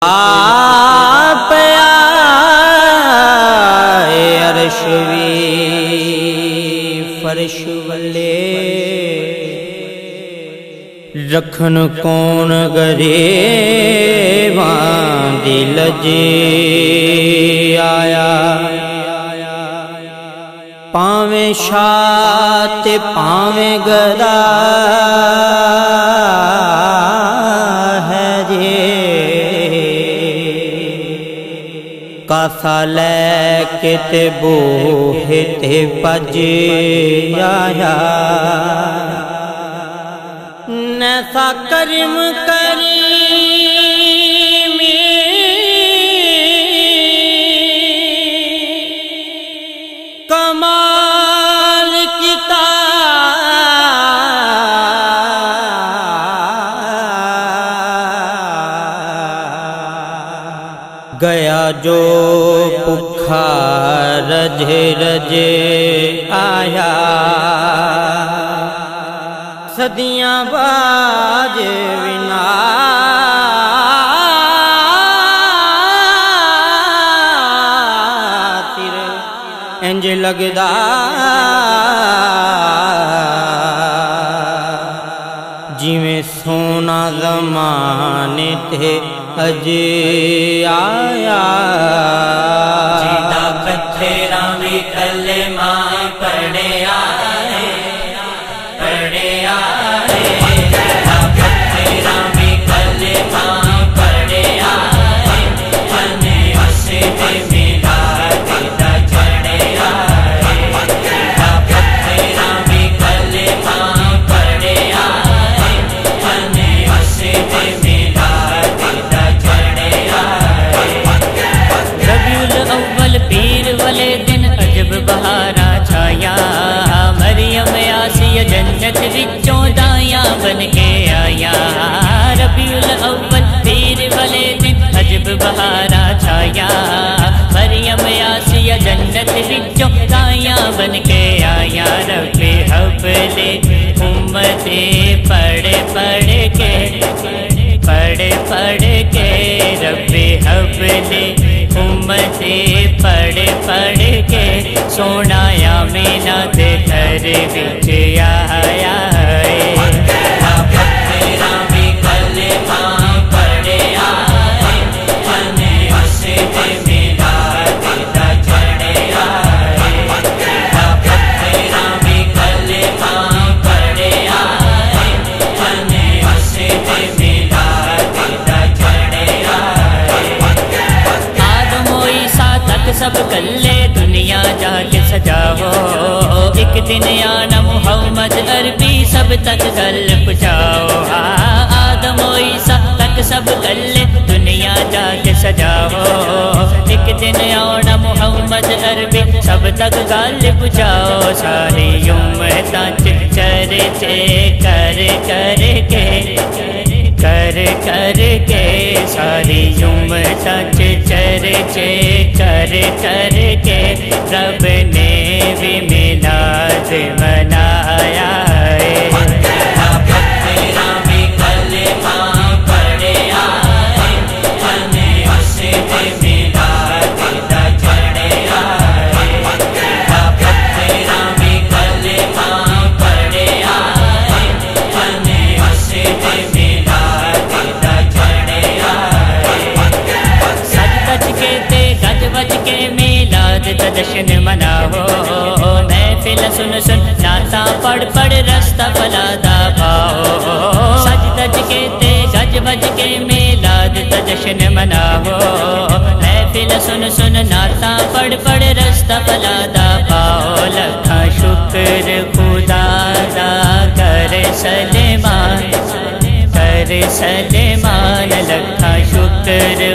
आप आए अरशवी फर्श वले रखन कौन गरीबां दिल जे आया। पावे शाह ते पावे गदा है जे कासा लैके ते बोहे ते भज आया। नैसा कर्म करी कमाल किता गया जो भुखा रजे रजे आया। सदियां बाज विना इंज लगदा जिवें सोना ज़माने ते अजे आया। जिदा पत्थरां भी कलमा पढ़े आए पढ़े आए। जिदा पत्थरां भी कलमा पढ़े आए मने उसे भी मिला दिदा चढ़े आए। जिदा पत्थरां भी कलमा पढ़े आए मने उसे भी मिला दिदा चढ़े आए। रबीउल अव्वल पीर वाले दिन अजब बहारा छाया। मरियम आसिया जन्नत विचों दाया बन के आया। रबीउल अव्वल पीर वाले दिन अजब बहारा छाया। मरियम आसिया जन्नत विचों दाया बन के आया। रब्बे हवले उम्मते पढ़ पढ़ के पढ़ पढ़ के। रब्बे हवले उम्मते पढ़ पढ़ के सोना आमीना दे घर विच आया। पत्थरां भी कलमा पढ़े आए मने उसे भी मिला दिदा चढ़े आए। पत्थरां भी कलमा पढ़े आए मने उसे भी मिला दिदा चढ़े आए। आदम ईसा तक सब कल्ले दुनिया जाके सजाओ। एक दिन आना मुहम्मद अरबी सब तक गल पहुँचाओ। आदम ईसा तक सब कल्ले दुनिया जाके सजाओ। एक दिन आना मुहम्मद अरबी सब तक गल पहुँचाओ। सारी उम्मतां चर्चे कर कर के कर कर के। सारी उम्मतां चर्चे कर कर के। रब ने भी मिलाद मनाया। पत्थरां भी कलमा पढ़े आए मने उसे भी मिला दिदा चढ़े आए। पत्थरां भी कलमा पढ़े आए मने उसे भी मिला दिदा चढ़े आए। सज धज के ते गज वज के मिलाद दा जश्न मनाओ। महफिल सुन सुन नाता पढ़ पढ़ रास्ता फलादा पाओ। सज धज के ते गज वज के मिलाद दा जश्न मनाओ। महफिल सुन सुन नाता पढ़ पढ़ रास्ता फलादा पाओ। लखा शुक्र खुदा दा कर सलेमान कर सलेमान। लखा शुक्र